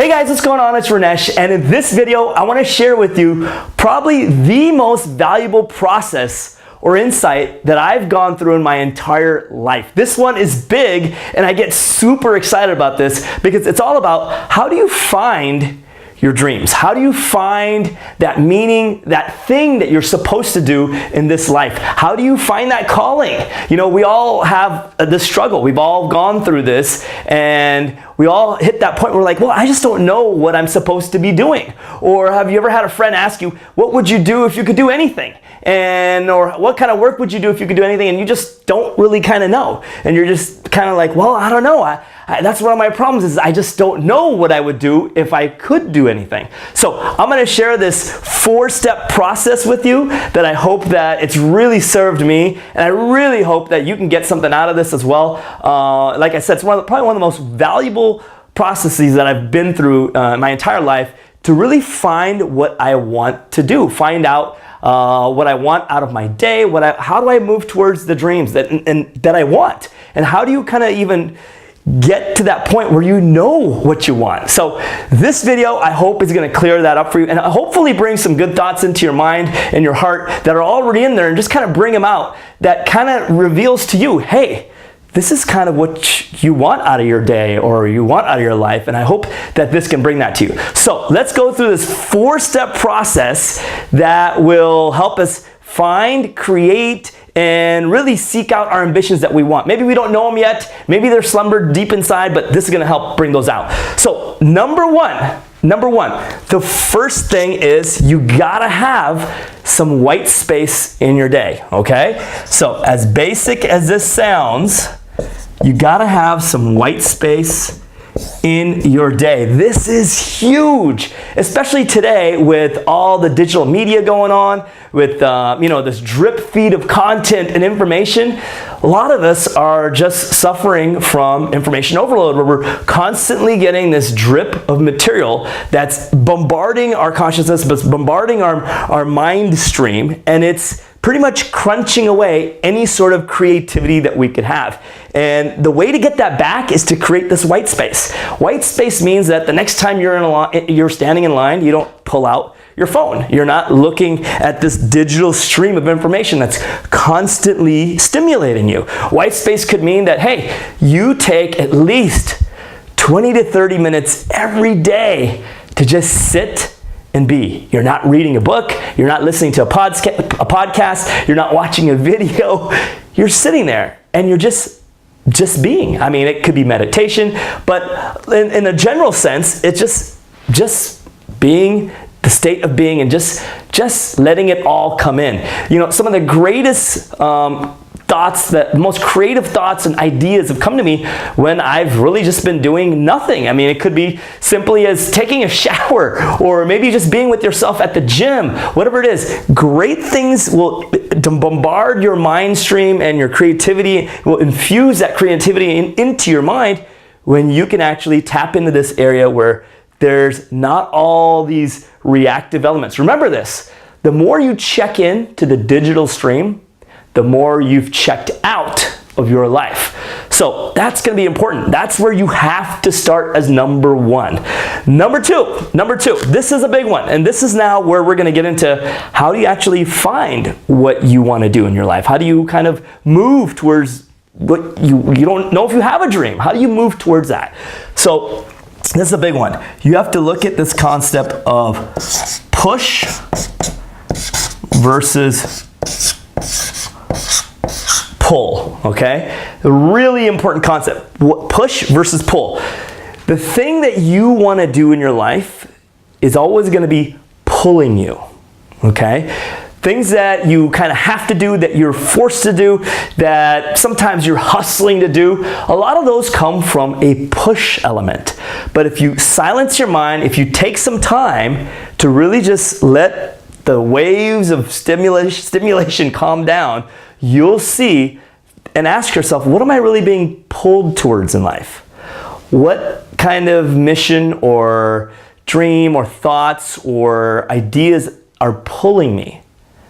Hey guys, what's going on? It's Rinesh, and in this video, I want to share with you probably the most valuable process or insight that I've gone through in my entire life. This one is big, and I get super excited about this because it's all about how do you find your dreams? How do you find that meaning, that thing that you're supposed to do in this life? How do you find that calling? You know, we all have this struggle. We've all gone through this, and we all hit that point where we're like, well, I just don't know what I'm supposed to be doing. Or have you ever had a friend ask you, what would you do if you could do anything? Or what kind of work would you do if you could do anything? And you just don't really kind of know. And you're just kind of like, well, I don't know. That's one of my problems is I just don't know what I would do if I could do anything. So I'm going to share this 4-step process with you that I hope that it's really served me. And I really hope that you can get something out of this as well. Like I said, it's probably one of the most valuable processes that I've been through my entire life to really find what I want to do. Find out what I want out of my day, how do I move towards the dreams that I want? And how do you kind of even get to that point where you know what you want? So this video, I hope, is going to clear that up for you and hopefully bring some good thoughts into your mind and your heart that are already in there and just kind of bring them out that kind of reveals to you, hey, this is kind of what you want out of your day or you want out of your life, and I hope that this can bring that to you. So let's go through this 4-step process that will help us find, create, and really seek out our ambitions that we want. Maybe we don't know them yet, maybe they're slumbered deep inside, but this is gonna help bring those out. So number one, the first thing is you gotta have some white space in your day, okay? So as basic as this sounds, you gotta have some white space in your day. This is huge, especially today with all the digital media going on, with this drip feed of content and information. A lot of us are just suffering from information overload, where we're constantly getting this drip of material that's bombarding our consciousness, but bombarding our mind stream, and it's pretty much crunching away any sort of creativity that we could have. And the way to get that back is to create this white space. White space means that the next time you're standing in line, you don't pull out your phone. You're not looking at this digital stream of information that's constantly stimulating you. White space could mean that, hey, you take at least 20 to 30 minutes every day to just sit and be. You're not reading a book, you're not listening to a podcast, you're not watching a video. You're sitting there and you're just being. I mean, it could be meditation, but in a general sense, it's just being, the state of being, and just letting it all come in. You know, some of the greatest most creative thoughts and ideas have come to me when I've really just been doing nothing. I mean, it could be simply as taking a shower, or maybe just being with yourself at the gym, whatever it is. Great things will bombard your mind stream, and your creativity will infuse that creativity into your mind when you can actually tap into this area where there's not all these reactive elements. Remember this, the more you check in to the digital stream, the more you've checked out of your life. So that's going to be important. That's where you have to start as number one. Number two, this is a big one. And this is now where we're going to get into how do you actually find what you want to do in your life? How do you kind of move towards what you don't know if you have a dream? How do you move towards that? So this is a big one. You have to look at this concept of push versus pull, okay? A really important concept. Push versus pull. The thing that you want to do in your life is always going to be pulling you, okay? Things that you kind of have to do, that you're forced to do, that sometimes you're hustling to do, a lot of those come from a push element. But if you silence your mind, if you take some time to really just let the waves of stimulation calm down, you'll see and ask yourself, what am I really being pulled towards in life? What kind of mission or dream or thoughts or ideas are pulling me?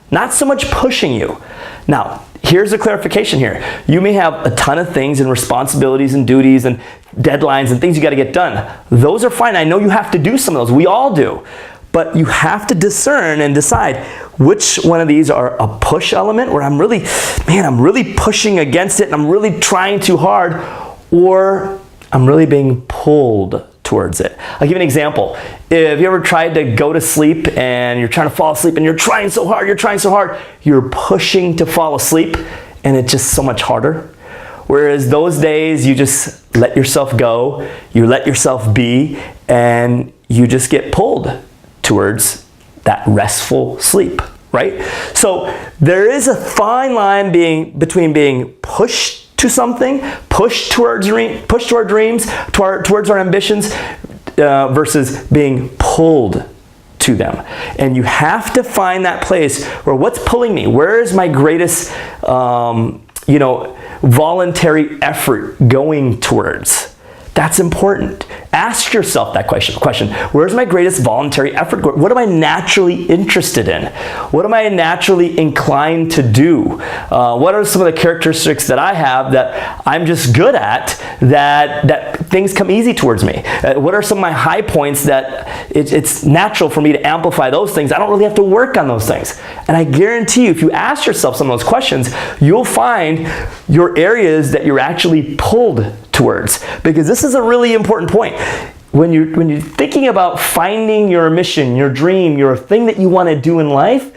Not so much pushing you. Now, here's a clarification here. You may have a ton of things and responsibilities and duties and deadlines and things you got to get done. Those are fine. I know you have to do some of those. We all do. But you have to discern and decide which one of these are a push element where I'm really pushing against it and I'm really trying too hard, or I'm really being pulled towards it. I'll give you an example. If you ever tried to go to sleep and you're trying to fall asleep and you're trying so hard, you're pushing to fall asleep and it's just so much harder. Whereas those days you just let yourself go, you let yourself be, and you just get pulled towards that restful sleep, right? So there is a fine line between being pushed to something, pushed towards our dreams, towards our ambitions, versus being pulled to them. And you have to find that place where what's pulling me? Where is my greatest, voluntary effort going towards? That's important. Ask yourself that question. Where's my greatest voluntary effort going? What am I naturally interested in? What am I naturally inclined to do? What are some of the characteristics that I have that I'm just good at, that things come easy towards me? What are some of my high points that it's natural for me to amplify those things? I don't really have to work on those things. And I guarantee you, if you ask yourself some of those questions, you'll find your areas that you're actually pulled towards. Because this is a really important point. When you're thinking about finding your mission, your dream, your thing that you want to do in life,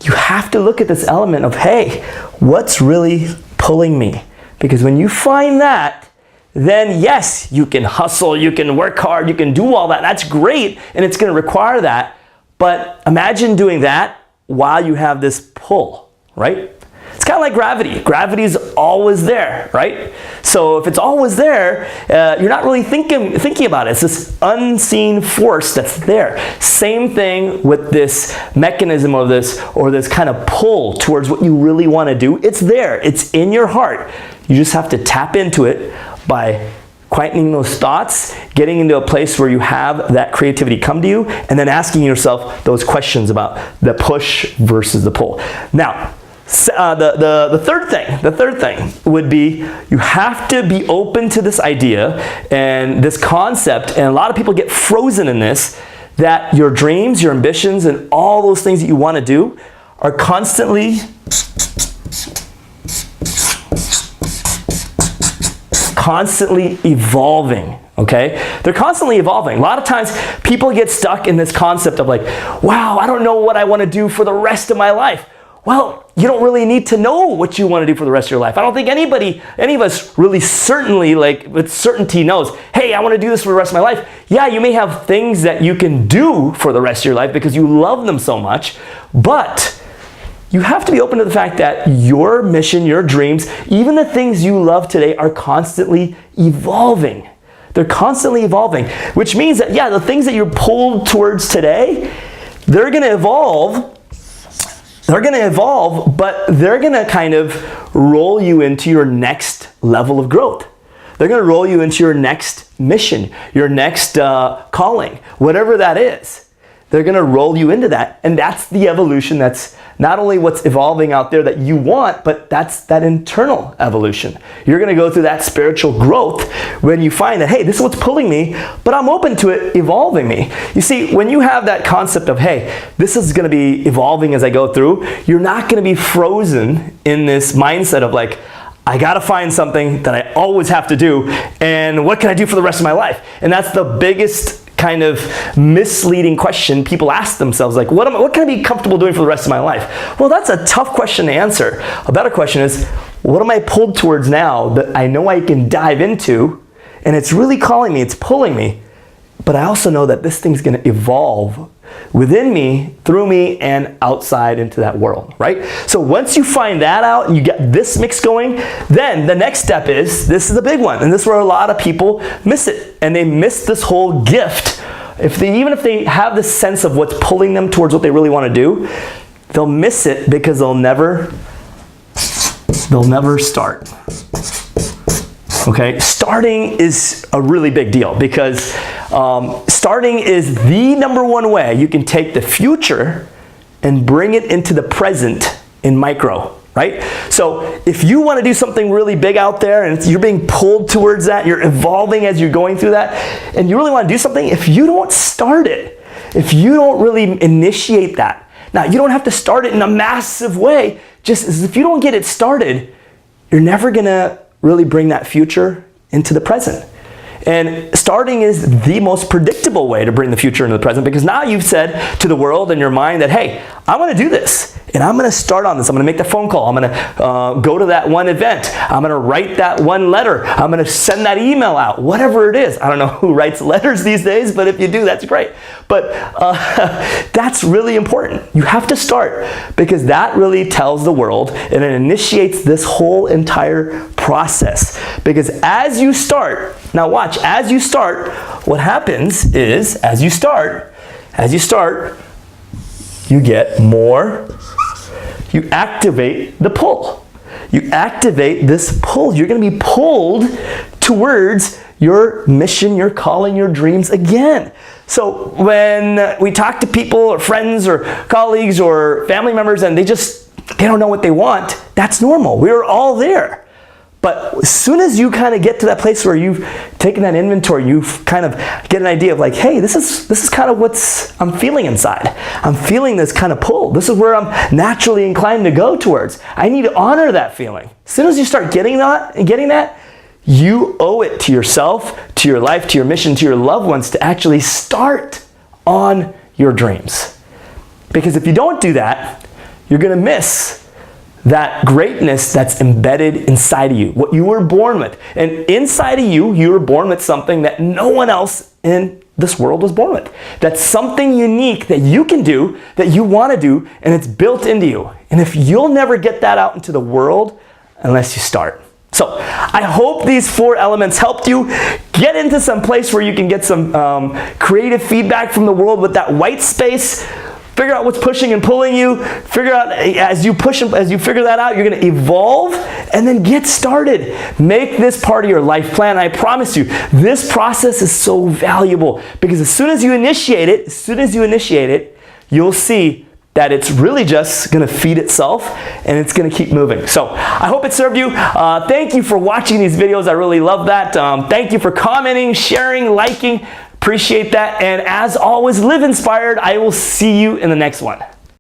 you have to look at this element of, hey, what's really pulling me? Because when you find that, then yes, you can hustle, you can work hard, you can do all that. That's great, and it's going to require that. But imagine doing that while you have this pull, right? It's kind of like gravity. Gravity is always there, right? So if it's always there, you're not really thinking about it. It's this unseen force that's there. Same thing with this mechanism of this, or this kind of pull towards what you really want to do. It's there. It's in your heart. You just have to tap into it by quietening those thoughts, getting into a place where you have that creativity come to you, and then asking yourself those questions about the push versus the pull. Now, the third thing would be, you have to be open to this idea and this concept, and a lot of people get frozen in this, that your dreams, your ambitions, and all those things that you want to do are constantly evolving. Okay? They're constantly evolving. A lot of times people get stuck in this concept of like, wow, I don't know what I want to do for the rest of my life. Well, you don't really need to know what you want to do for the rest of your life. I don't think any of us really certainly, like with certainty, knows, hey, I want to do this for the rest of my life. Yeah, you may have things that you can do for the rest of your life because you love them so much, but you have to be open to the fact that your mission, your dreams, even the things you love today are constantly evolving. They're constantly evolving, which means that, yeah, the things that you're pulled towards today, they're going to evolve. But they're going to kind of roll you into your next level of growth. They're going to roll you into your next mission, your next calling, whatever that is. They're going to roll you into that. And that's the evolution. That's not only what's evolving out there that you want, but that's that internal evolution. You're going to go through that spiritual growth when you find that, hey, this is what's pulling me, but I'm open to it evolving me. You see, when you have that concept of, hey, this is going to be evolving as I go through, you're not going to be frozen in this mindset of like, I got to find something that I always have to do, and what can I do for the rest of my life? And that's the biggest kind of misleading question people ask themselves, like, what can I be comfortable doing for the rest of my life? Well, that's a tough question to answer. A better question is, what am I pulled towards now that I know I can dive into, and it's really calling me, it's pulling me, but I also know that this thing's going to evolve within me, through me, and outside into that world, right? So once you find that out and you get this mix going, then the next step is, this is the big one, and this is where a lot of people miss it, and they miss this whole gift. Even if they have this sense of what's pulling them towards what they really want to do, they'll miss it because they'll never start. Okay, starting is a really big deal, because starting is the number one way you can take the future and bring it into the present in micro right? So if you want to do something really big out there and you're being pulled towards that, you're evolving as you're going through that, and you really want to do something, if you don't start it, if you don't really initiate that, now you don't have to start it in a massive way, just as if you don't get it started, you're never going to really bring that future into the present. And starting is the most predictable way to bring the future into the present, because now you've said to the world and your mind that, hey, I want to do this, and I'm going to start on this. I'm going to make the phone call. I'm going to go to that one event. I'm going to write that one letter. I'm going to send that email out, whatever it is. I don't know who writes letters these days, but if you do, that's great. But that's really important. You have to start, because that really tells the world, and it initiates this whole entire process. Because as you start, now watch, as you start, what happens is, as you start, you get more, you activate the pull. You activate this pull. You're going to be pulled towards your mission, your calling, your dreams again. So when we talk to people or friends or colleagues or family members and they don't know what they want, that's normal. We're all there. But as soon as you kind of get to that place where you've taken that inventory, you kind of get an idea of like, hey, this is kind of what I'm feeling inside. I'm feeling this kind of pull. This is where I'm naturally inclined to go towards. I need to honor that feeling. As soon as you start getting that, you owe it to yourself, to your life, to your mission, to your loved ones to actually start on your dreams. Because if you don't do that, you're going to miss that greatness that's embedded inside of you, what you were born with. And inside of you, you were born with something that no one else in this world was born with. That's something unique that you can do, that you want to do, and it's built into you. And if you'll never get that out into the world unless you start. So I hope these 4 elements helped you get into some place where you can get some creative feedback from the world with that white space. Figure out what's pushing and pulling you. Figure out, as you figure that out, you're going to evolve and then get started. Make this part of your life plan. I promise you, this process is so valuable, because as soon as you initiate it, you'll see that it's really just going to feed itself and it's going to keep moving. So I hope it served you. Thank you for watching these videos. I really love that. Thank you for commenting, sharing, liking. Appreciate that. And as always, live inspired. I will see you in the next one.